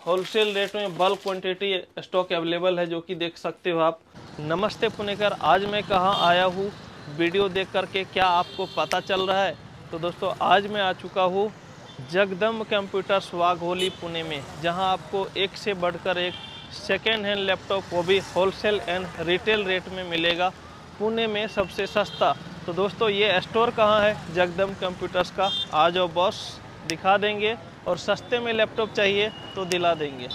Wholesale rate में bulk quantity stock available है, जो कि देख सकते हो आप। नमस्ते पुणेकर, आज मैं कहाँ आया हूँ वीडियो देख करके क्या आपको पता चल रहा है? तो दोस्तों आज मैं आ चुका हूँ जगदम्ब कंप्यूटर्स वाघोली पुणे में, जहां आपको एक से बढ़कर एक सेकेंड हैंड लैपटॉप, वो भी होलसेल एंड रिटेल रेट में मिलेगा, पुणे में सबसे सस्ता। तो दोस्तों ये स्टोर कहां है जगदम्ब कंप्यूटर्स का, आ जाओ बॉस दिखा देंगे, और सस्ते में लैपटॉप चाहिए तो दिला देंगे।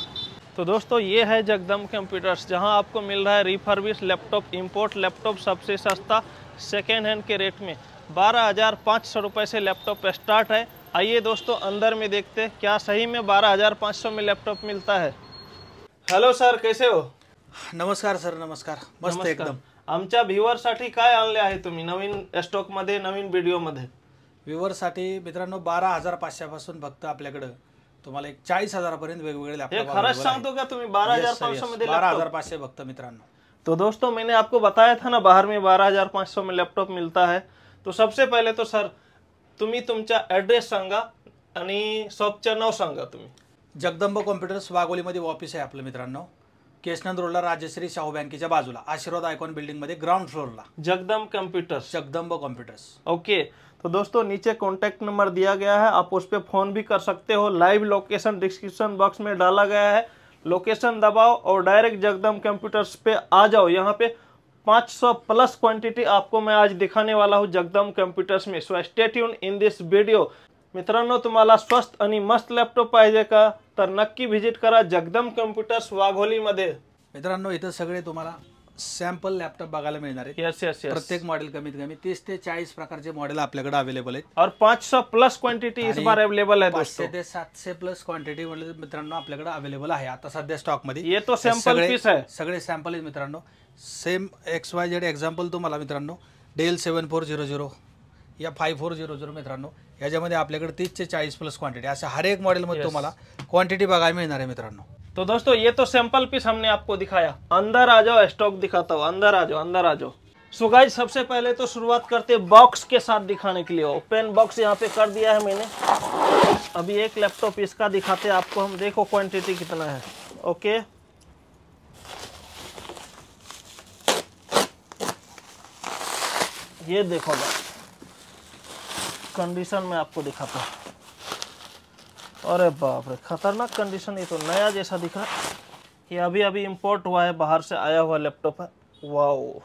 तो दोस्तों ये है जगदम्ब कंप्यूटर्स, जहां आपको मिल रहा है रिफर्बिश लैपटॉप, इंपोर्ट लैपटॉप सबसे सस्ता सेकेंड हैंड के रेट में। 12,500 रुपये से लैपटॉप स्टार्ट है। आइए दोस्तों अंदर में देखते हैं क्या सही में 12,500 में लैपटॉप मिलता है। हॅलो सर, कैसे हो? नमस्कार सर, नमस्कार. मस्त एकदम. आमच्या व्ह्युअरसाठी काय आणले आहे तुम्ही नवीन स्टॉक मध्ये, नवीन व्हिडिओ मध्ये? व्ह्युअरसाठी मित्रांनो 12,500 पासून फक्त आपल्याकडे तुम्हाला एक 40,000 पर्यंत वेगवेगळे लॅपटॉप खरंच सांगतो का तुम्ही 12,500 मध्ये? 12,500 फक्त मित्रांनो. तो दोस्तों मैंने आपको बताया था ना बाहर में 12,500 में लैपटॉप मिलता है। तो सबसे पहले तो सर तुम्ही तुमचा ॲड्रेस सांगा आणि शॉपचं नाव सांगा तुम्ही. जगदंब कॉम्प्युटर्स वाघोलीमध्ये ऑफिस आहे आपलं मित्रांनो. केशनंद रोडला राजश्री शाहू बँकेच्या बाजूला आशीर्वाद आयकॉन बिल्डिंग मध्ये ग्राउंड फ्लोरला जगदम्ब कंप्यूटर्स. जगदंब कॉम्प्यूटर्स. ओके, तो दोस्तों नीचे कॉन्टैक्ट नंबर दिया गया है, आप उस पर फोन भी कर सकते हो। लाइव लोकेशन डिस्क्रिप्शन बॉक्स में डाला गया है, लोकेशन दबाओ और डायरेक्ट जगदम्ब कंप्यूटर्स पे आ जाओ। यहाँ पे 500 प्लस क्वांटिटी आपको मैं आज दिखाने वाला हूँ जगदम्ब कंप्यूटर्स में। So stay tune in this video. मित्रांनो तुम्हाला स्वस्त आणि मस्त लॅपटॉप पाहिजे का, तर नक्की व्हिजिट करा जगदम्ब कंप्यूटर्स वाघोली मध्ये. मित्रांनो इथं सगळे तुम्हाला सॅम्पल लॅपटॉप बघायला मिळणार आहेत. Yes yes yes. प्रत्येक मॉडेल कमीत कमी 30 ते 40 प्रकारचे मॉडेल आपल्याकडे अवेलेबल आहेत. और 500 प्लस क्वांटिटी इस बार अवेलेबल है दोस्तों. 500 ते 700 प्लस क्वांटिटी मित्रांनो आपल्याकडे अवेलेबल आहे आता सध्या स्टॉक मध्ये. ये तो सॅम्पल पीस है, सगळे सॅम्पल आहेत मित्रांनो. सेम XYZ एक्झाम्पल तुम्हाला मित्रांनो डेल 7400 या 5400 मित्रांनो याच्यामध्ये आपल्याकडे 30 ते 40 प्लस क्वांटिटी अशा हर एक मॉडेल मध्ये तुम्हाला क्वांटिटी बघायला मिळणार आहे मित्रांनो. तो दोस्तों ये तो सैंपल पीस हमने आपको दिखाया, अंदर आ जाओ स्टॉक दिखाता हूँ, अंदर आ जाओ अंदर आ जाओ. सो गाइस सबसे पहले तो शुरुआत करते बॉक्स के साथ दिखाने के लिए. ओपन बॉक्स यहाँ पे कर दिया है मैंने. अभी एक लैपटॉप इसका दिखाते हैं आपको हम, देखो क्वांटिटी कितना है. ओके ये देखो कंडीशन में आपको दिखाता हूँ. अरे बाप रे खतरनाक कंडीशन, ये तो नया जैसा दिख रहा है. ये अभी अभी इंपोर्ट हुआ है, बाहर से आया हुआ लैपटॉप है. Wow,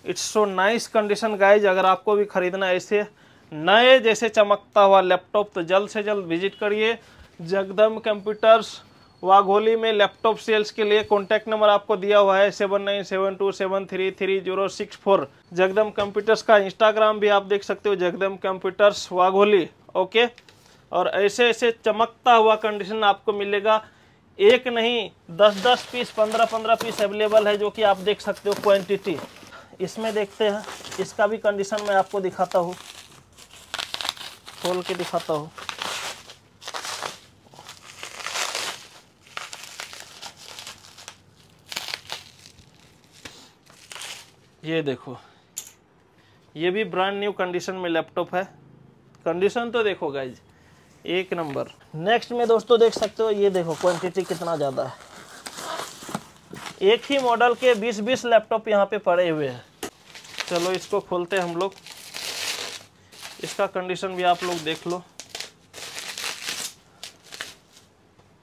it's so nice condition guys. अगर आपको भी खरीदना है ऐसे नए जैसे चमकता हुआ लैपटॉप तो जल्द से जल्द विजिट करिए जगदम्ब कंप्यूटर्स वाघोली में. लैपटॉप सेल्स के लिए कॉन्टैक्ट नंबर आपको दिया हुआ है 7972733064. जगदम्ब कंप्यूटर्स का इंस्टाग्राम भी आप देख सकते हो, जगदम्ब कंप्यूटर्स वाघोली. ओके, और ऐसे ऐसे चमकता हुआ कंडीशन आपको मिलेगा. एक नहीं 10-10 पीस 15-15 पीस अवेलेबल है, जो कि आप देख सकते हो क्वांटिटी. इसमें देखते हैं, इसका भी कंडीशन मैं आपको दिखाता हूँ, खोल के दिखाता हूँ. ये देखो, ये भी ब्रांड न्यू कंडीशन में लैपटॉप है. कंडीशन तो देखो गाइज एक नंबर. नेक्स्ट में दोस्तों देख सकते हो, ये देखो क्वांटिटी कितना ज़्यादा है. एक ही मॉडल के 20-20 लैपटॉप यहाँ पे पड़े हुए हैं. चलो इसको खोलते हैं हम लोग. इसका कंडीशन भी आप लोग देख लो.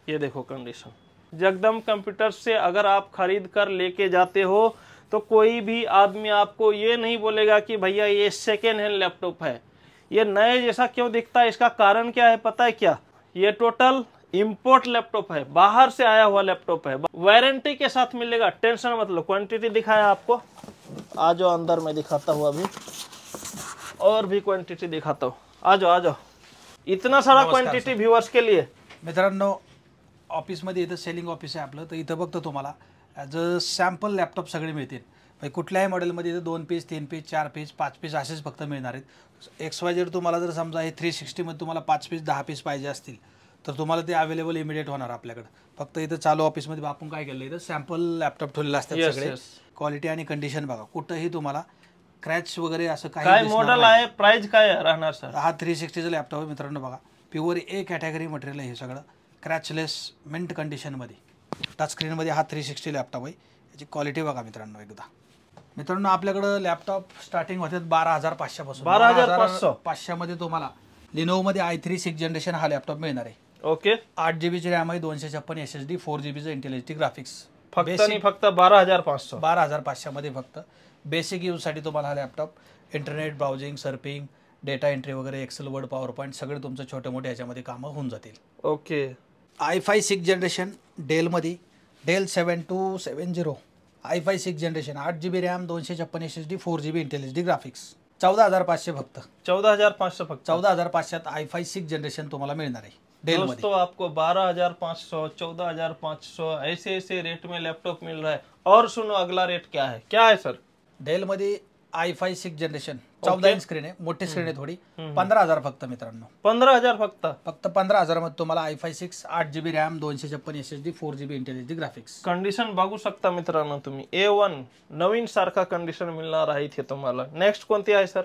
ये देखो कंडीशन. जगदम्ब कंप्यूटर्स से अगर आप खरीद कर लेके जाते हो तो कोई भी आदमी आपको ये नहीं बोलेगा कि भैया ये सेकेंड हैंड लैपटॉप है. ये नए जैसा क्यों दिखता है, इसका कारण क्या है पता है क्या? ये टोटल इंपोर्ट लैपटॉप है, बाहर से आया हुआ लैपटॉप है, वारंटी के साथ मिलेगा, टेंशन मत लो. क्वांटिटी दिखाया आपको, आ जाओ अंदर में दिखाता हूँ अभी, और भी क्वांटिटी दिखाता हूँ. आ जाओ आ जाओ. इतना सारा क्वांटिटी व्ह्यूअर्स के लिए. मित्रांनो ऑफिस मध्ये इथं सेलिंग ऑफिस आहे आपलं, तर इथं बघतो तुम्हाला ॲज अ सॅम्पल लॅपटॉप सगळे मिळतील. कुठल्याही मॉडेलमध्ये इथं 2 पीस 3 पीस 4 पीस 5 पीस असेच फक्त मिळणार आहेत. XYZ तुम्हाला जर समजा हे 360 मध्ये तुम्हाला 5 पीस 10 पीस पाहिजे असतील तर तुम्हाला ते अवेलेबल इमिडिएट होणार आपल्याकडे. फक्त इथं चालू ऑफिसमध्ये आपण काय केलं, इथं सॅम्पल लॅपटॉप ठेवलेले असतात सगळे. क्वालिटी आणि कंडिशन बघा, कुठंही तुम्हाला क्रॅच वगैरे असं काही मॉडेल आहे. प्राइस काय राहणार सर? हा 360 चा लॅपटॉप मित्रांनो बघा, प्युअर A कॅटेगरी मटेरियल आहे हे सगळं. क्रॅचलेस मिंट कंडिशनमध्ये टचस्क्रीनमध्ये हा 360 लॅपटॉप आहे. याची क्वालिटी बघा मित्रांनो एकदा. मित्रांनो आपल्याकडं लॅपटॉप स्टार्टिंग होतात 12,500 पासून. 12,500 मध्ये तुम्हाला लिनोव्होमध्ये i3 6th जनरेशन हा लॅपटॉप मिळणार आहे. ओके. 8 GB ची रॅम आहे, 256 SSD, 4 GB इंटेलिजंट ग्राफिक्स. फक्त 12,500. 12,500 मध्ये फक्त बेसिक यूजसाठी तुम्हाला हा laptop internet browsing, surfing, data entry वगैरे, एक्सेल, वर्ड, पॉवर पॉईंट सगळे तुमचं छोटे मोठे याच्यामध्ये कामं होऊन जातील. ओके. i5 6th जनरेशन डेलमध्ये, Dell 7270 i5 6th generation, 8 GB RAM, 256 SSD, 4 GB intelligent graphics. 14,500 फक्त. 14,500 फक्त. 14,500 i5 6th जनरेशन तुम्हाला मिळणार आहे डेल मध्ये. दोस्तों आपको 12,500, 14,500 ऐसे रेट में लैपटॉप मिल रहा है. और सुनो अगला रेट क्या है सर? डेल मध्ये i5 6th generation 14 inch screen आहे, मोठी स्क्रीन आहे थोडी. 15,000 फक्त मित्रांनो. 15,000 फक्त. 15,000 मध्ये तुम्हाला i5 6, 8 GB RAM, 256 SSD, 4 GB intelligent graphics. Condition बघू शकता मित्रांनो तुम्ही. A1 नवीन सारखा कंडिशन मिळणार आहे इथे तुम्हाला. नेक्स्ट कोणती आहे sir?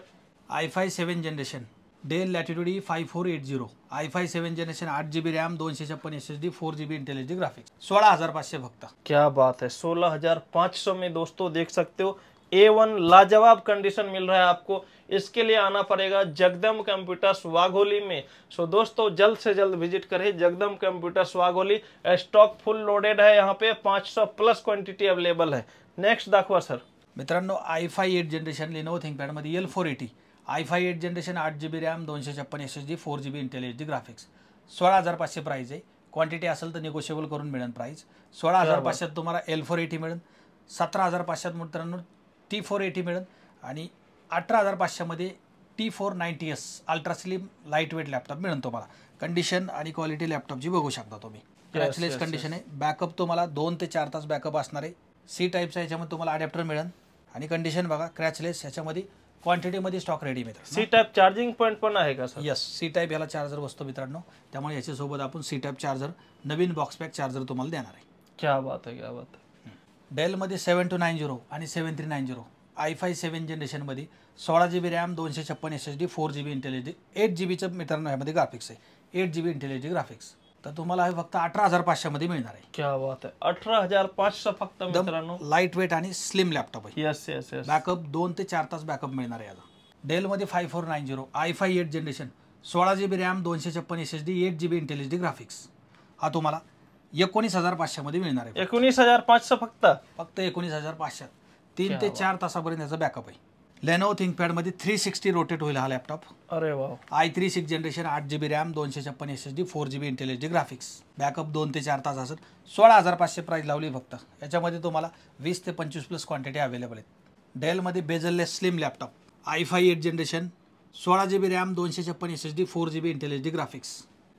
i5 7th generation Dell Latitude 5480 i5 7th generation, 8 GB RAM, 256 SSD, 4 GB intelligent graphics. 16,500 फक्त. क्या बात है. 16,500 में दोस्तों देख सकते हो A1 लाजवाब कंडीशन मिल रहा है आपको. इसके लिए आना पड़ेगा जगदम कंप्यूटर्स वाघोली में. सो दोस्तों जल्द से जल्द विजिट करें Jagdam computers Wagholi. Stock full loaded है यहाँ पे. 500 प्लस क्वांटिटी अवेलेबल है. नेक्स्ट दाखवा सर. मित्रांनो i5 8th generation Lenovo ThinkPad मध्ये L480 i5 8th generation, 8 GB RAM, 256 SSD, 4 GB intelligent graphics. 16,500 price आहे. क्वांटिटी असेल तर निगोशिएबल करून मिळेल प्राइस. 16,500 तुम्हाला L480 मिळेल. 17,500 मित्रांनो T480 मिळेल आणि 18,500 मध्ये T490S ultra slim light weight laptop मिळेल तुम्हाला. कंडिशन आणि क्वालिटी लॅपटॉपची बघू शकता तुम्ही. क्रॅचलेस कंडिशन आहे. बॅकअप तुम्हाला 2 ते 4 तास बॅकअप असणार आहे. C टाईपचा याच्यामध्ये तुम्हाला अडॅप्टर मिळेल आणि कंडिशन बघा क्रॅचलेस. याच्यामध्ये क्वांटिटीमध्ये स्टॉक रेडी मिळेल. C टाईप चार्जिंग पॉईंट पण आहे का सर? यस, C टाईप याला चार्जर बसतो मित्रांनो. त्यामुळे याच्यासोबत आपण C टाईप चार्जर नवीन बॉक्स पॅक चार्जर तुम्हाला देणार आहे. क्या बात है, क्या बात है. डेलमध्ये 7290 आणि 7390 i5 7th जनरेशनमध्ये 16 GB RAM, 256 SSD, 4 GB intelligent 8 GBचं मित्रांनो यामध्ये ग्राफिक्स आहे. 8 GB इंटेलिजंट ग्राफिक्स. तर तुम्हाला हे फक्त 18,500 मध्ये मिळणार आहे. क्या बात है. 18,500 फक्त मित्रांनो. लाईट वेट आणि स्लिम लॅपटॉप आहे. Yes yes yes. बॅकअप 2 ते 4 तास बॅकअप मिळणार आहे याला. डेलमध्ये 5490 i5 8th generation, 16 GB RAM, 256 SSD, 8 GB intelligent graphics. हा तुम्हाला 19,500 मध्ये मिळणार आहे. 19,500 फक्त. 19,500. 3 ते 4 तासापर्यंत याचा बॅकअप आहे. लेनोवो थिंकपॅड मध्ये 360 रोटेट होईल हा लॅपटॉप. अरे wow. i3 6th generation, 8 GB RAM, 256 SSD, 4 GB intelligent graphics. Backup 2 ते 4 तास असेल. 16,500 प्राइस लावली फक्त. याच्यामध्ये तुम्हाला 20 ते 25 प्लस क्वांटिटी अवेलेबल आहेत. डेलमध्ये bezelless slim laptop i5 8th generation, 16 GB RAM, 256 SSD, 4 GB intelligent graphics.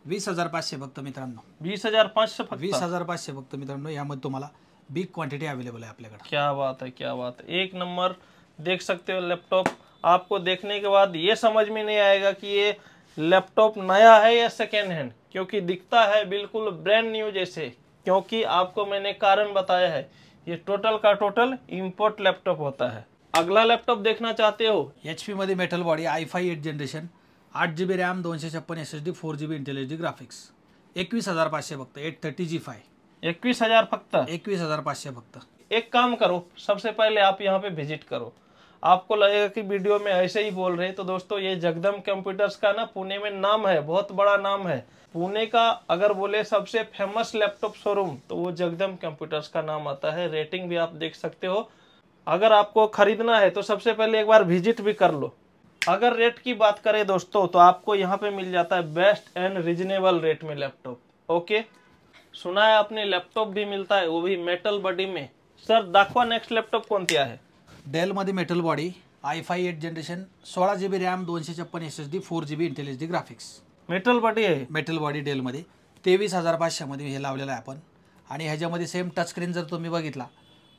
20,500 फक्त मित्रांनो. 20,500 फक्त. 20,500 फक्त मित्रांनो. यामध्ये तुम्हाला बिग क्वांटिटी अवेलेबल है आपल्याकडे. क्या बात है, क्या बात है. एक नंबर. देख सकते हो लैपटॉप. आपको देखने के बाद ये समझ में नहीं आएगा कि ये लैपटॉप नया है या सेकेंड हैंड, क्योंकि दिखता है बिल्कुल ब्रांड न्यू जैसे. क्योंकि आपको मैंने कारण बताया है, ये टोटल का टोटल इंपोर्ट लैपटॉप होता है. अगला लैपटॉप देखना चाहते हो? HP मध्ये metal body i5 8th generation, 8 GB RAM, 256 SSD, 4 GB intelligent graphics. 21,500 फक्त. 830G5. 21,000 फक्त. 21,500 फक्त. एक काम करो, सबसे पहले आप यहाँ पे विजिट करो. आपको लगेगा कि वीडियो में ऐसे ही बोल रहे हैं, तो दोस्तों ये जगदम कंप्यूटर्स का ना पुणे में नाम है, बहुत बड़ा नाम है. पुणे का अगर बोले सबसे फेमस लैपटॉप शोरूम तो वो जगदम कंप्यूटर्स का नाम आता है. रेटिंग भी आप देख सकते हो. अगर आपको खरीदना है तो सबसे पहले एक बार विजिट भी कर लो. अगर रेट की बात करें दोस्तों तो आपको यहाँ पे मिल जाता है बेस्ट एंड रिजनेबल रेट में लैपटॉप. ओके, सुना है आपने लैपटॉप भी मिलता है, वो भी मेटल बॉडी में. सर दाखवा नेक्स्ट लॅपटॉप कोणती आहे? डेलमध्ये metal body i5 8th generation, 16 GB RAM, 256 SSD, 4 GB intelligent graphics. Metal body आहे. मेटल बॉडी डेलमध्ये 23,500 मध्ये हे लावलेलं आहे आपण. आणि ह्याच्यामध्ये सेम टच स्क्रीन जर तुम्ही बघितला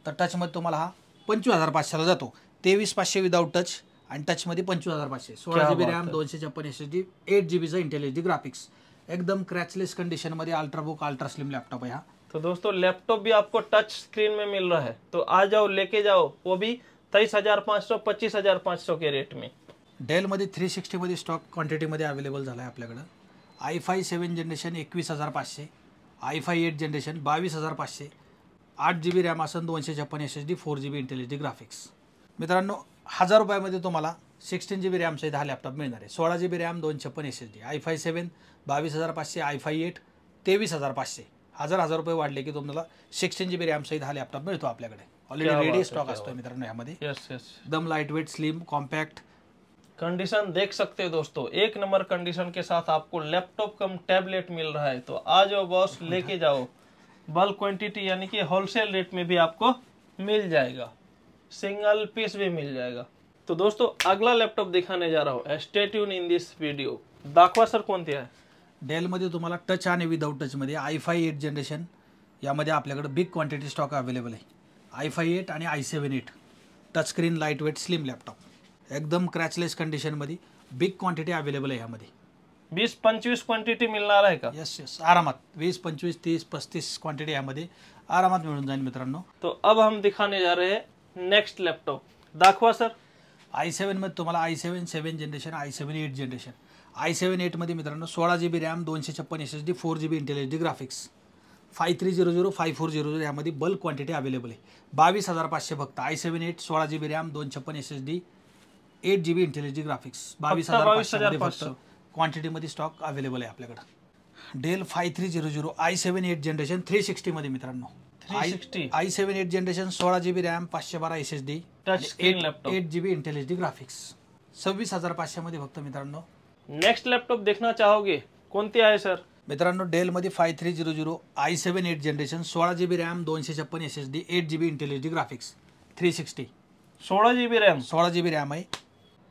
तर टचमध्ये तुम्हाला हा 25,500 ला जातो. 23,500 विदाउट टच आणि टचमध्ये 25,500. 16 GB रॅम, 256 SSD, 8 GBचा इंटेलिजंट ग्राफिक्स. एकदम क्रॅचलेस कंडिशन मध्ये अल्ट्राबुक अल्ट्रा स्लिम लैपटॉप है. तो दोस्तों लैपटॉप भी आपको टच स्क्रीन में मिल रहा है, तो आ जाओ लेके जाओ, वो भी 23,500 25,500 के रेट में. डेल मध्ये 360 मध्ये स्टॉक क्वांटिटी मध्ये अवेलेबल झाला आहे आपल्याकडे. i5 7th generation 21,500, i5 8 generation 22,500, 8 GB RAM असेल, 256 SSD, 4 GB इंटेलिजंट ग्राफिक्स. मित्रांनो 1000 रुपयामध्ये तुम्हाला 16 GB रॅम सहित हा लॅपटॉप मिळणार आहे. 16 GB RAM, 256 SSD, i5 7 22,500, i5 8 23,500. 1000 रुपये वाढले की तुम्हाला 16 GB रॅम सहित हा लॅपटॉप मिळतो आपल्याकडे. ऑलरेडी रेडी स्टॉक असतो मित्रांनो यामध्ये. यस यस, एकदम light weight, slim, compact. Condition देख सकते हो दोस्तों, एक नंबर कंडीशन के साथ आपको लैपटॉप कम टैबलेट मिल रहा है. तो आ जाओ बॉस, लेके जाओ. बल्क क्वांटिटी यानी कि होलसेल रेट में भी आपको मिल जाएगा, सिंगल पीस भी मिल जाएगा. तो दोस्तों अगला लॅपटॉप दिखाने जा रहा हूँ. Stay tune in this video. दाखवा सर कोणती आहे. डेलमध्ये तुम्हाला टच आणि विदाउट टचमध्ये i5 8 जनरेशन यामध्ये आपल्याकडे बिग क्वांटिटी स्टॉक अवेलेबल आहे. i5 8 आणि i7 8 touch screen, light weight, slim laptop, एकदम क्रॅचलेस कंडिशनमध्ये बिग क्वांटिटी अवेलेबल आहे यामध्ये. 20-25 क्वांटिटी मिळणार आहे का. यस यस, आरामात 20 25 30 35 क्वांटिटी यामध्ये आरामात मिळून जाईल मित्रांनो. तो अब हम दिखाने जा रहे हैं नेक्स्ट लॅपटॉप. दाखवा सर. i7 मध्ये तुम्हाला i7 7 generation, i7 8 generation. i7 8 मध्ये मित्रांनो 16 GB RAM, 256 SSD, 4 GB intelligent graphics, 5300 5400 यामध्ये बल्क क्वांटिटी अवेलेबल आहे. 22,500 फक्त. i7 8 16 GB RAM, 256 SSD, 8 GB intelligent graphics, 22,500 फक्त क्वांटिटीमध्ये स्टॉक अवेलेबल आहे आपल्याकडे. डेल 5300 i7 8 जनरेशन 360 मध्ये मित्रांनो. 360 i7 8 generation 16 GB RAM, 512 SSD, touch screen laptop, 8 GB intelligent graphics, 26,500 मध्ये फक्त मित्रांनो. नेक्स्ट लॅपटॉप देखना चाहोगे, कोणती आहे सर. मित्रांनो डेलमध्ये 5300 i7 8 generation 16 GB RAM, 256 SSD, 8 GB intelligent graphics, 360, 16 GB RAM, 16 GB RAM आहे.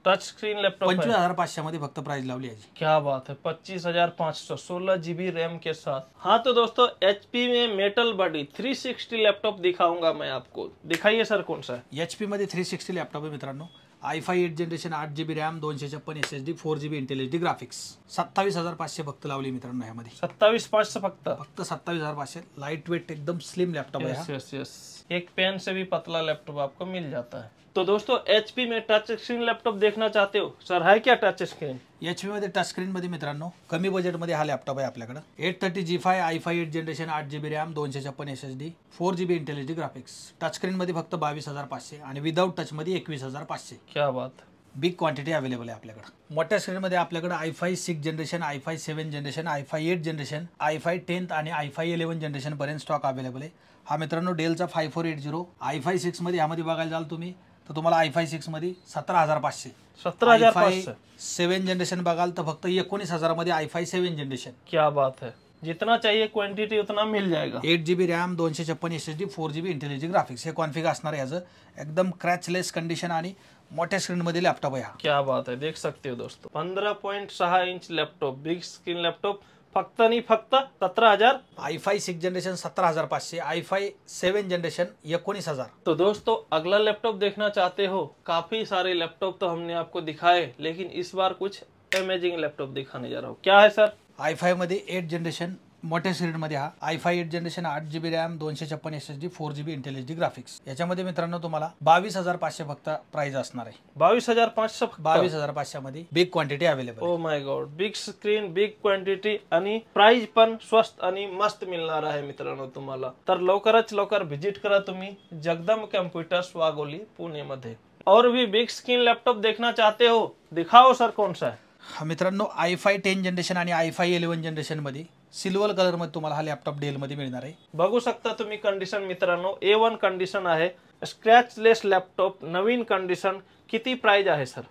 टच स्क्रीन लैपटॉप 25,500 मध्ये फक्त प्राइस लावली आहे. क्या बात है, 25,500, 16 GB रैम के साथ. हाँ तो दोस्तों HP में मेटल बॉडी 360 लैपटॉप दिखाऊंगा मैं आपको. दिखाइए सर कौन सा है. HP मध्ये 360 लॅपटॉप आहे मित्रांनो. i5 8 generation, 8 GB RAM, 256 SSD, 4 GB intelligent graphics, 27,500 फक्त लावली मित्रांनो यामध्ये. 27,500 फक्त 27,500. लाइट वेट, एकदम स्लिम लैपटॉप है. यस यस, एक पेन से भी पतला लैपटॉप आपको मिल जाता है. तो दोस्तों HP में टच स्क्रीन लैपटॉप देखना चाहते हो सर, है क्या टच स्क्रीन. HP मध्ये टच स्क्रीन मध्ये मित्रांनो कमी बजेटमध्ये हा लॅपटॉप आहे आपल्याकडे. 830 G5, i5 8 generation, 8 GB RAM, 256 SSD, 4 GB intelligent graphics. Touch screen मध्ये फक्त 22,500 आणि विदाउट टच मध्ये 21,500. क्या बात. बिग क्वांटिटी अवेलेबल आहे आपल्याकडे. मोठ्या स्क्रीन मध्ये आपल्याकडे i5 6 generation, i5 7 generation, i5 8 generation, i5 10 आणि i5 11 जनरेशन पर्यंत स्टॉक अवेलेबल आहे. हा मित्रांनो डेलचा 5480. i5 6 मध्ये यामध्ये बघायला जाल तुम्ही तर तुम्हाला i5 6 मध्ये 17,500. 17,500. 7 जनरेशन बघाल तर फक्त 19,000 मध्ये i5 7 जनरेशन. क्या बात है, जितना चाहिए क्वांटिटी उतना मिल जाएगा. 8 GB RAM, 256 SSD, 4 GB intelligent graphics हे कॉन्फिग असणार आहे. याचं एकदम क्रॅचलेस कंडिशन आणि मोठ्या स्क्रीन मध्ये लॅपटॉप आहे. क्या बात है, देख सकते हो दोस्तों 15.6 inch laptop, big screen laptop, फक्त नहीं फक्त 17,000. i5 6 generation 17,500, i5 7 generation 19,000. तो दोस्तों अगला लैपटॉप देखना चाहते हो. काफी सारे लैपटॉप तो हमने आपको दिखाए, लेकिन इस बार कुछ अमेजिंग लैपटॉप दिखाने जा रहा हूँ. क्या है सर. i5 मध्ये 8 जनरेशन मोठ्या स्क्रीन मध्ये हा i5 8 generation, 8 GB RAM, 256 SSD, 4 GB intelligent graphics. याच्यामध्ये मित्रांनो तुम्हाला 22,500 फक्त प्राइस असणार आहे. 22,500 फक्त. 22,500 मध्ये big quantity available. O my God, big screen, big quantity आणि प्राइस पण स्वस्त आणि मस्त मिळणार आहे मित्रांनो तुम्हाला. तर लवकरच लवकर व्हिजिट करा तुम्ही जगदंब कम्प्युटर्स वाघोली पुणे मध्ये. और भी बिग स्क्रीन लैपटॉप देखना चाहते हो, दिखाओ सर कौन सा है. मित्रांनो i5 10 जनरेशन आणि i5 11 जनरेशन मध्ये सिल्वर कलर मध्ये तुम्हाला हा लॅपटॉप डेल मध्ये मिळणार आहे. बघू शकता तुम्ही कंडिशन मित्रांनो, A1 कंडिशन आहे, स्क्रॅचलेस लॅपटॉप, नवीन कंडिशन. किती प्राइस आहे सर.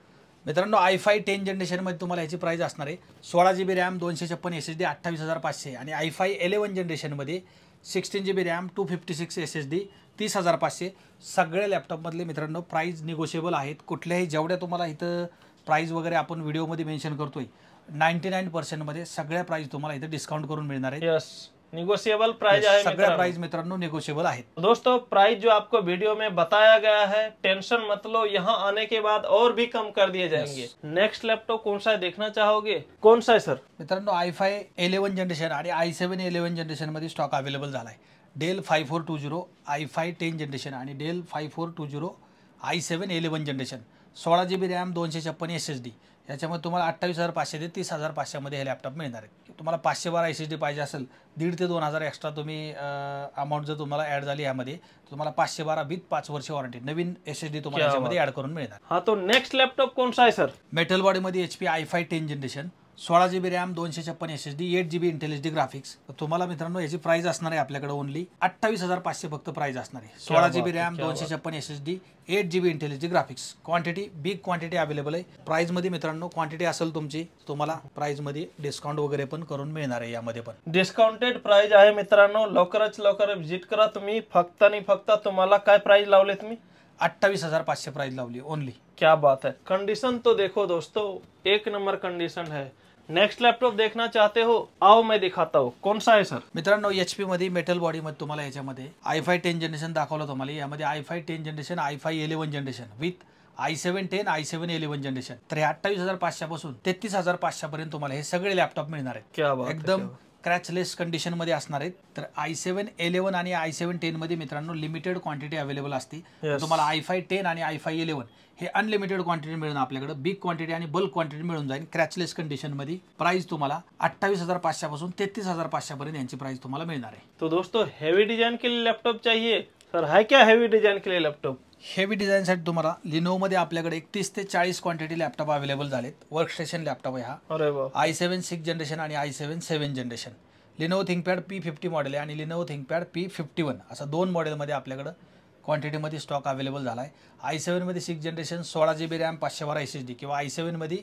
मित्रांनो i5 10 जनरेशन मध्ये तुम्हाला याची प्राइस असणार आहे 16 GB रॅम, 256 SSD, 28,500 आणि i5 11 जनरेशन मध्ये 16 GB रॅम, 256 SSD, 30,500. सगळे लॅपटॉप मधले मित्रांनो प्राइस निगोशिएबल आहेत. कुठल्याही जेवढ्या तुम्हाला इथं प्राइस वगैरे आपण व्हिडिओमध्ये मेन्शन करतोय 99% मध्ये सगळ्या प्राइस तुम्हाला इथे डिस्काउंट करून मिळणार आहे. यस, निगोशिएबल प्राइस है. सगळ्या प्राइस मित्रांनो निगोशिएबल आहेत. दोस्तों प्राइस जो आपको वीडियो में बताया गया है, टेंशन मत लो, यहाँ आने के बाद और भी कम कर दिए जाएंगे. नेक्स्ट लैपटॉप कौन सा है देखना चाहोगे, कौन सा है सर. मित्रांनो i5 11 जनरेशन आणि i7 11 जनरेशन मध्ये स्टॉक अवेलेबल झाला आहे. डेल 5420, i5 10 जनरेशन आणि Dell 5420, i7 11 generation 16 GB RAM 256 SSD, याच्यामध्ये तुम्हाला 28,500 ते 30,500 मध्ये हे लॅपटॉप मिळणार आहे. तुम्हाला 512 SSD पाहिजे असेल 1,500 ते 2,000 एक्स्ट्रा तुम्ही अमाऊंट जर तुम्हाला ॲड झाली यामध्ये, तुम्हाला 512 विथ 5 वर्ष वॉरंटी नवीन SSD तुम्हाला याच्यामध्ये ॲड करून मिळणार. हाँ, तो नेक्स्ट लॅपटॉप कौन सा है सर? मेटल बॉडीमध्ये HP i5 10 generation, 16 GB RAM 256 SSD, 8 GB Intel HD graphics. तुम्हाला मित्रांनो याची प्राइस असणार आहे आपल्याकडे ओनली 28,500 फक्त प्राइस असणार आहे. 16 GB RAM 256 SSD, 8 GB Intel HD graphics. Quantity big quantity available आहे. प्राइस मध्ये मित्रांनो क्वांटिटी असेल तुमची, तुम्हाला प्राइस मध्ये डिस्काउंट वगैरे पण करून मिळणार आहे. यामध्ये पण डिस्काउंटेड प्राइस आहे मित्रांनो. लवकरच लवकर व्हिजिट करा तुम्ही. फक्त आणि फक्त तुम्हाला काय प्राइस लावले तुम्ही? 28,500 प्राइस लावली ओनली. क्या बात है. कंडीशन तो देखो दोस्तों, एक नंबर कंडीशन है. नेक्स्ट लॅपटॉप देखना चाहते हो, आओ मैं दिखाता हूँ. कौन सा है सर? मित्रांनो HP मध्ये मेटल बॉडी मध्ये तुम्हाला याच्यामध्ये i5 10 जनरेशन दाखवलं तुम्हाला. यामध्ये i5 10 generation, i5 11 generation with i7 10, i7 11 generation. तर हे 28,500 पासून 33,500 पर्यंत तुम्हाला हे सगळे लॅपटॉप मिळणार आहेत. क्या बात. एकदम क्रॅचलेस कंडिशन मध्ये असणार आहेत. तर i7 11 आणि i7 10 मध्ये मित्रांनो लिमिटेड क्वांटिटी अवेलेबल असते. तुम्हाला i5 10 आणि i5 11 हे अनलिमिटेड क्वांटिटी मिळून आपल्याकडे बिग क्वांटिटी आणि बल्क क्वांटिटी मिळून जाईल क्रॅचलेस कंडिशन मध्ये. प्राइस तुम्हाला 28,500 पासून 33,500 पर्यंत यांची प्राइस तुम्हाला मिळणार आहे. तो दोस्तों हेवी डिजाइन के लिए लैपटॉप चाहिए सर, है क्या हेवी डिजाइन के लिए लैपटॉप? हेवी डिझाईन साठी तुम्हाला लिनोव्हो मध्ये आपल्याकडे 31 ते 40 क्वांटिटी लॅपटॉप अवेलेबल झालेत. वर्कस्टेशन लॅपटॉप आहे हा. अरे वाह. i7 6 जनरेशन आणि i7 7 generation. लिनोव्हो ThinkPad P50 model आहे आणि लिनोव्हो थिंकपॅड P51 असा दोन मॉडेलमध्ये आपल्याकडे क्वांटिटीमध्ये स्टॉक अवेलेबल झाला आहे. i7 मध्ये 6 जनरेशन 16 GB रॅम 512 SSD किंवा i7 मध्ये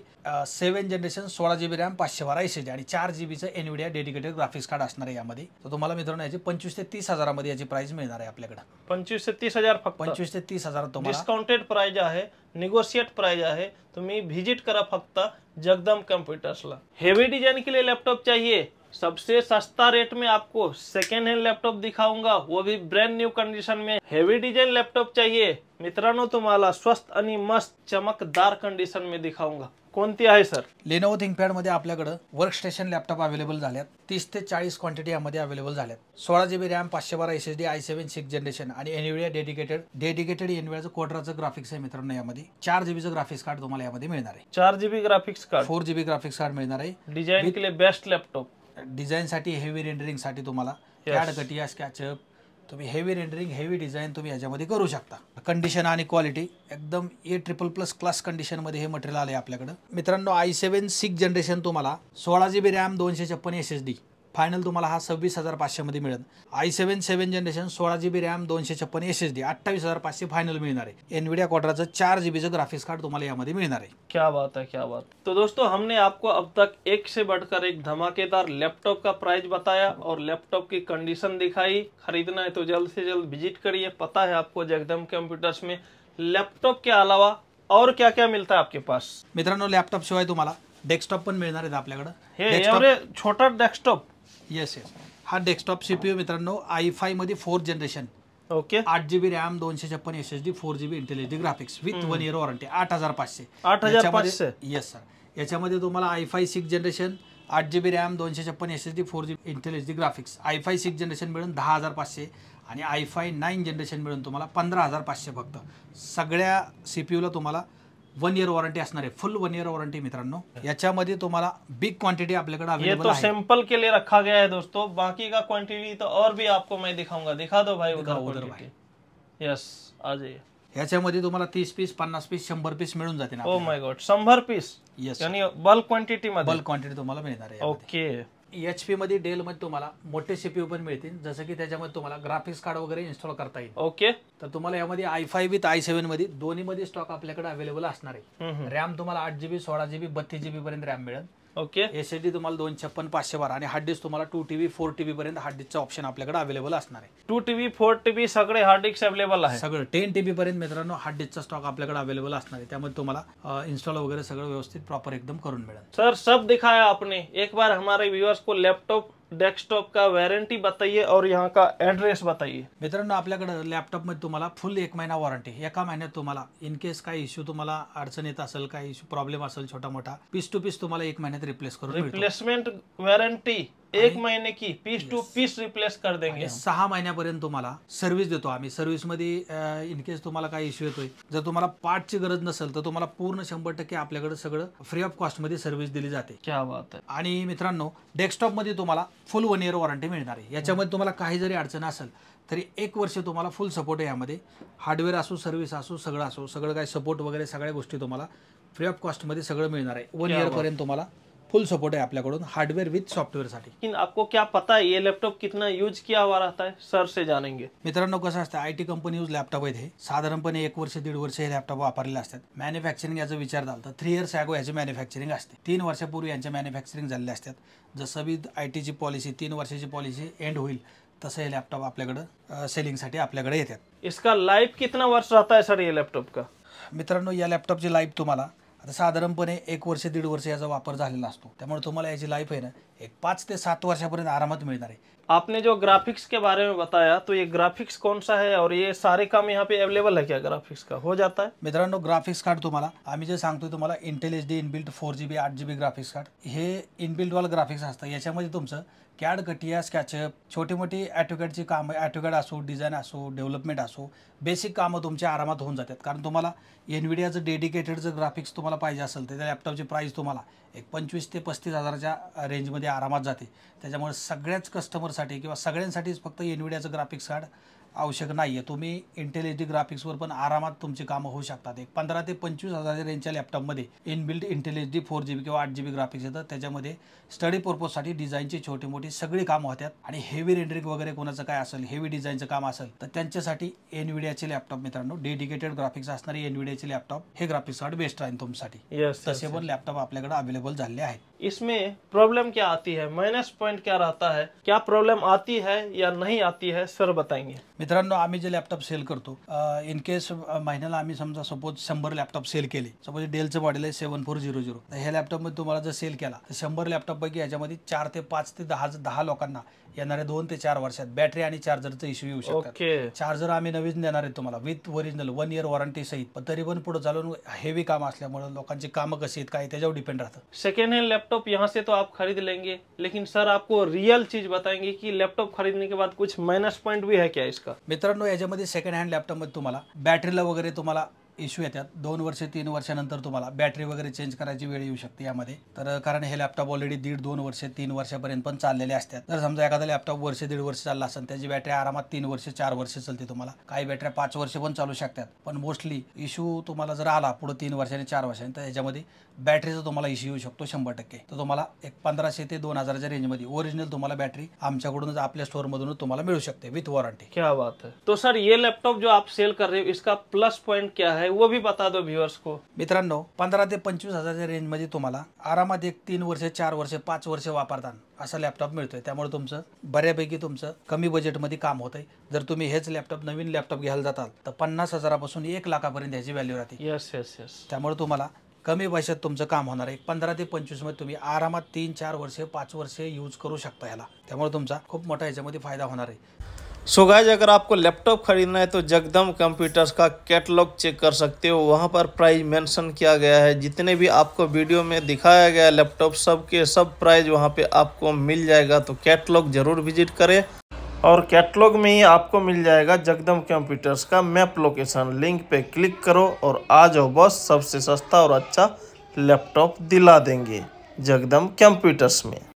7 जनरेशन 16 GB रॅम 512 SSD आणि 4 GBचं NVIDIA डेडिकेटेड ग्राफिक्स कार्ड असणार आहे यामध्ये. तर तुम्हाला मित्रांनो याची 25 ते 30,000 मध्ये याची प्राइस मिळणार आहे आपल्याकडे. 25 ते 30,000 फक्त. 25 ते 30,000 तुम्हाला डिस्काउंटेड प्राइस आहे, निगोशिएट प्राइस आहे. तुम्ही व्हिजिट करा फक्त जगदम कंप्यूटर्सला. हेवी डिजाइन के लिए लैपटॉप चाहिए, सबसे सस्ता रेट में आपको सेकेंड हैंड लैपटॉप दिखाऊंगा, वो भी ब्रांड न्यू कंडीशन में. हेवी डिजाइन लैपटॉप चाहिए मित्रांनो तुम्हाला, स्वस्त आणि मस्त चमकदार कंडिशन में दिखाऊंगा. कोणती आहे सर? लिनोव्हो थिंकपॅड मध्ये आपल्याकडे वर्कस्टेशन लॅपटॉप अवेलेबल झाल्यात. 30 ते 40 क्वांटिटी यामध्ये अवेलेबल झाल्यात. 16 GB RAM 512 SSD, i7 6 generation आणि NVIDIA डेडिकेटेड NVIDIAचं क्वाड्राचं ग्राफिक्स आहे मित्रांनो. यामध्ये 4 GBचं ग्राफिक्स कार्ड तुम्हाला यामध्ये मिळणार आहे. 4 GB graphics card, 4 GB graphics card मिळणार आहे. डिजाइन के लिए बेस्ट लॅपटॉप. डिझाईन साठी हेवी रेंडरिंग साठी तुम्हाला कॅड कटिया स्केचअप तुम्ही हेवी रेंडरिंग हेवी डिझाईन तुम्ही याच्यामध्ये करू शकता. कंडिशन आणि क्वालिटी एकदम A++ क्लास कंडिशन मध्ये हे मटेरियल आले आपल्याकडे. मित्रांनो i7 6 जनरेशन तुम्हाला 16 GB रॅम 256 SSD फायनल तुम्हाला हा 26,500 मध्ये मिळेल. i7 7 generation 16 GB RAM 256 SSD 28,500 final मिळणार आहे. NVIDIA क्वाड्राचं 4 GBचं ग्राफिक्स कार्ड तुम्हाला यामध्ये मिळणार आहे. क्या बात है, क्या बात. तो दोस्तों हमने आपको अब तक एक से बढ़कर एक धमाकेदार लैपटॉप का प्राइस बताया और लैपटॉप की कंडीशन दिखाई. खरीदना है तो जल्द से जल्द विजिट करिए. पता है आपको जगदम कंप्यूटर्स में लैपटॉप के अलावा और क्या क्या मिलता है आपके पास? मित्रांनो लॅपटॉप शिवाय तुम्हाला डेस्कटॉप पण मिळणार आहेत आपल्याकडे. हे एवढे छोटा डेस्कटॉप. येस हा डेस्कटॉप CPU मित्रांनो i5 मध्ये 4 generation okay 8 GB RAM 256 SSD 4 GB Intel HD graphics with 1 year warranty 8,500. 8,500. Yes sir. याच्यामध्ये तुम्हाला i5 6 generation 8 GB RAM 256 SSD 4 GB Intel HD graphics i5 6 generation मिळून 10,500 आणि i5 9 जनरेशन मिळून तुम्हाला 15,500 फक्त. सगळ्या CPU ला तुम्हाला 1 इयर वॉरंटी असणार आहे. फुल 1 इयर वॉरंटी मित्रांनो. याच्यामध्ये तुम्हाला बिग क्वांटिटी आपल्याकडे ये अवेलेबल तो आहे. सैंपल के लिए रखा गया है दोस्तों. बाकी का क्वांटिटी तो और भी आपको मैं दिखाऊंगा. दिखा दो भाई उधर भाई. यस आ जाइए. याच्यामध्ये तुम्हाला 30 पीस 50 पीस 100 पीस मिळून जातील. Oh my God 100 piece. Yes यानी बल्क क्वांटिटी मध्ये. बल्क क्वांटिटी तुम्हाला मिळणार आहे. ओके. HP मध्ये डेल मध्ये तुम्हाला मोठे CPU पण मिळतील, जसं की त्याच्यामध्ये तुम्हाला ग्राफिक्स कार्ड वगैरे इन्स्टॉल करता येईल. ओके. तर तुम्हाला यामध्ये i5 विथ i7 मध्ये दोन्ही मध्ये स्टॉक आपल्याकडे अवेलेबल असणार आहे. रॅम तुम्हाला 8 GB 16 GB 32 GB पर्यंत रॅम मिळेल. ओके. SSD तुम्हाला 256 512 आणि हार्ड डिस्क तुम्हाला 2TB 4TB पर्यंत हार्ड डिस्कचा ऑप्शन आपल्याकडे अवेलेबल असणार आहे. 2TB 4TB सगळे हार्ड डिस्क अवेलेबल आहे. सगळं 10TB पर्यंत मित्रांनो हार्ड डिस्कचा स्टॉक आपल्याकडे अवेलेबल असणार आहे. त्यामध्ये तुम्हाला इन्स्टॉल वगैरे सगळं व्यवस्थित प्रॉपर एकदम करून मिळेल. सर सब दिखाया आपने. एक बार हमारे व्यूअर्स को लैपटॉप डेस्कटॉप का वारंटी बताइए और यहाँ का एड्रेस बताइए. मित्रांनो आपल्याकडे लॅपटॉप मध्ये तुम्हाला फुल 1 महिना वॉरंटी. एका महिन्यात तुम्हाला इन केस काही इश्यू तुम्हाला अडचण येत असेल, काही इश्यू प्रॉब्लेम असेल छोटा मोठा, पीस टू पीस तुम्हाला 1 महिन्यात रिप्लेस करून रिप्लेसमेंट वारंटी 1 महीने की पीस टू पीस रिप्लेस कर देंगे। 6 महिन्यापर्यंत तुम्हाला सर्व्हिस देतो आम्ही। सर्व्हिसमध्ये इन केस तुम्हाला काही इश्यू येतोय, जर तुम्हाला पार्टची गरज नसेल तर तुम्हाला पूर्ण 100% आपल्याकडे सगळं फ्री ऑफ कॉस्टमध्ये सर्व्हिस दिली जाते। क्या बात है। आणि मित्रांनो, डेस्कटॉपमध्ये तुम्हाला फुल 1 इयर वॉरंटी मिळणार आहे। याच्यामध्ये तुम्हाला काही जरी अडचण असेल तरी 1 वर्ष तुम्हाला फुल सपोर्ट आहे। यामध्ये हार्डवेअर असो, सर्व्हिस असो, सगळं काही सपोर्ट वगैरे सगळ्या गोष्टी तुम्हाला फ्री ऑफ कॉस्टमध्ये सगळं मिळणार आहे। 1 इयर पर्यंत तुम्हाला फुल सपोर्ट आहे आपल्याकडून हार्डवेयर विथ सॉफ्टवेयर साठी। लेकिन आपको क्या पता है ये लैपटॉप कितना यूज किया हुआ रहता है, सर से जानेंगे। मित्रांनो, कसं असतं, IT कंपनी यूज लॅपटॉप आहेत हे साधारणपणे 1 वर्ष 1.5 वर्ष हे लॅपटॉप वापरलेले असतात। मॅन्युफॅक्चरिंग याचा विचार झाला तर 3 इयर्स अगो याची मॅन्युफॅक्चरिंग असते। 3 वर्षापूर्वी यांच्या मॅन्युफॅक्चरिंग झालेले असतात। जसं बी ITची पॉलिसी 3 वर्षाची पॉलिसी एंड होईल तसं हे लॅपटॉप आपल्याकडे सेलिंगसाठी आपल्याकडे येतात। इसका लाइफ कितना वर्ष रहता है सर ये लैपटॉप का? मित्रांनो, या लॅपटॉपची लाईफ तुम्हाला आता साधारणपणे 1 वर्ष 1.5 वर्ष याचा वापर झालेला असतो। त्यामुळे तुम्हाला याची लाईफ आहे ना एक 5 ते 7 वर्षापर्यंत आरामात मिळणार आहे। आपने जो ग्राफिक्स के बारे में बताया, तो ये ग्राफिक्स कौन सा है और ये सारे काम यहाँ पे अवेलेबल है क्या? ग्राफिक्स का हो जाता है? मित्रांनो, ग्राफिक्स कार्ड तुम्हाला आम्ही जे सांगतोय तुम्हाला Intel HD inbuilt 4GB 8GB graphics card हे इनबिल्ट वाला ग्राफिक्स असतं। याच्यामध्ये तुमचं कॅड, कटिया, स्केचअप, छोटी मोठी ॲटोकॅडची कामं, ॲटोकॅड असो, डिझाईन असो, डेव्हलपमेंट असो, बेसिक कामं तुमच्या आरामात होऊन जातात। कारण तुम्हाला NVIDIAचं डेडिकेटेड जर ग्राफिक्स तुम्हाला पाहिजे असेल तर त्या लॅपटॉपची प्राईस तुम्हाला एक 25 ते 35 हजाराच्या रेंजमध्ये आरामात जाते। त्याच्यामुळे सगळ्याच कस्टमरसाठी किंवा सगळ्यांसाठीच फक्त NVIDIAचं ग्राफिक्स कार्ड आवश्यक नाही आहे। तुम्ही इंटेल HD ग्राफिक्सवर पण आरामात तुमची कामं होऊ शकतात। एक 15 ते 25 हजाराच्या रेंजच्या लॅपटॉपमध्ये इनबिल्ट इंटेल HD 4GB किंवा 8GB ग्राफिक्स येतं। त्याच्यामध्ये स्टडी पर्पजसाठी डिझाईनची छोटी मोठी सगळी कामं होतात। आणि हेवी रेंडरिंग वगैरे कोणाचं काय असेल, हेवी डिझाईनचं काम असेल तर त्यांच्यासाठी NVIDIAचे लॅपटॉप मित्रांनो, डेडिकेटेड ग्राफिक्स असणारे NVIDIAचे लॅपटॉप हे ग्राफिक्स कार्ड बेस्ट राहील तुमच्यासाठी। तसे पण लॅपटॉप आपल्याकडे अवेलेबल झाले आहेत। इसमें प्रॉब्लम क्या आती है, माइनस पॉइंट क्या रहता है, क्या प्रॉब्लम आती है या नहीं आती है, सर बताएंगे। मित्रांनो, आम्ही जे लॅपटॉप सेल करतो, इन केस महिन्याला आम्ही समजा सपोज 100 लॅपटॉप सेल केले, सपोज डेलचं मॉडेल आहे 7400, तर ह्या लॅपटॉपमध्ये तुम्हाला जर सेल केला तर 100 लॅपटॉपपैकी याच्यामध्ये 4 ते 5 ते 10 लोकांना येणाऱ्या 2 ते 4 वर्षात बॅटरी आणि चार्जरचा इश्यू येऊ शकतो। चार्जर आम्ही नवीन देणार आहे तुम्हाला विथ ओरिजिनल 1 इयर वॉरंटी सहित। पण तरी पण पुढे चालून हेवी काम असल्यामुळे लोकांची कामं कशी आहेत काय त्याच्यावर डिपेंड राहतं। सेकेंड हैंड लैपटॉप यहाँ से तो आप खरीद लेंगे, लेकिन सर आपको रियल चीज बताएंगे कि लैपटॉप खरीदने के बाद कुछ माइनस पॉइंट भी है क्या इसका? मित्रांनो, याच्यामध्ये सेकंड हँड लॅपटॉपमध्ये तुम्हाला बॅटरीला वगैरे तुम्हाला इश्यू येतात। 2 वर्ष 3 वर्षानंतर तुम्हाला बॅटरी वगैरे चेंज करायची वेळ येऊ शकते यामध्ये। तर कारण हे लॅपटॉप ऑलरेडी 1.5-2 वर्ष 3 वर्षापर्यंत पण चाललेले असतात। जर समजा एखादा लॅपटॉप वर्ष 1.5 वर्ष चालला असेल त्याची बॅटरी आरामात 3 वर्ष 4 वर्ष चालते तुम्हाला। काही बॅटऱ्या 5 वर्ष पण चालू शकतात। पण मोस्टली इश्यू तुम्हाला जर आला पुढे 3 वर्षांनी 4 वर्षांनी तर याच्यामध्ये बॅटरीचा तुम्हाला इश्यू येऊ शकतो 100%। तर तुम्हाला एक 1500 ते 2000च्या रेंजमध्ये ओरिजिनल तुम्हाला बॅटरी आमच्याकडूनच आपल्या स्टोअरमधून तुम्हाला मिळू शकते विथ वॉरंटी। क्या बात है। तो सर ये लैपटॉप जो आप सेल कर रहे हो इसका प्लस पॉइंट क्या है वो भी बता दो व्यूअर्स को। मित्रांनो, 15 ते 25 हजारच्या रेंजमध्ये तुम्हाला आरामात एक 3 वर्ष 4 वर्ष 5 वर्ष वापरताना असा लॅपटॉप मिळतोय। त्यामुळे तुमचं बऱ्यापैकी तुमचं कमी बजेटमध्ये काम होतंय। जर तुम्ही हेच लॅपटॉप नवीन लॅपटॉप घ्यायला जाताल तर 50,000पासून 1 लाखापर्यंत याची व्हॅल्यू राहते। Yes yes yes. त्यामुळे तुम्हाला कमी पैशात तुमचं काम होणार आहे। 15 ते 25 मध्ये तुम्ही आरामात 3-4 वर्ष 5 वर्ष यूज करू शकता याला। त्यामुळे तुमचा खूप मोठा याच्यामध्ये फायदा होणार आहे। सो गाइस, अगर आपको लैपटॉप खरीदना है तो जगदम कंप्यूटर्स का कैटलॉग चेक कर सकते हो। वहां पर प्राइस मेंशन किया गया है। जितने भी आपको वीडियो में दिखाया गया लैपटॉप सब के सब प्राइस वहां पे आपको मिल जाएगा। तो कैटलॉग जरूर विजिट करें और कैटलॉग में ही आपको मिल जाएगा जगदम कंप्यूटर्स का मैप लोकेशन। लिंक पे क्लिक करो और आ जाओ, बस सबसे सस्ता और अच्छा लैपटॉप दिला देंगे जगदम कंप्यूटर्स में।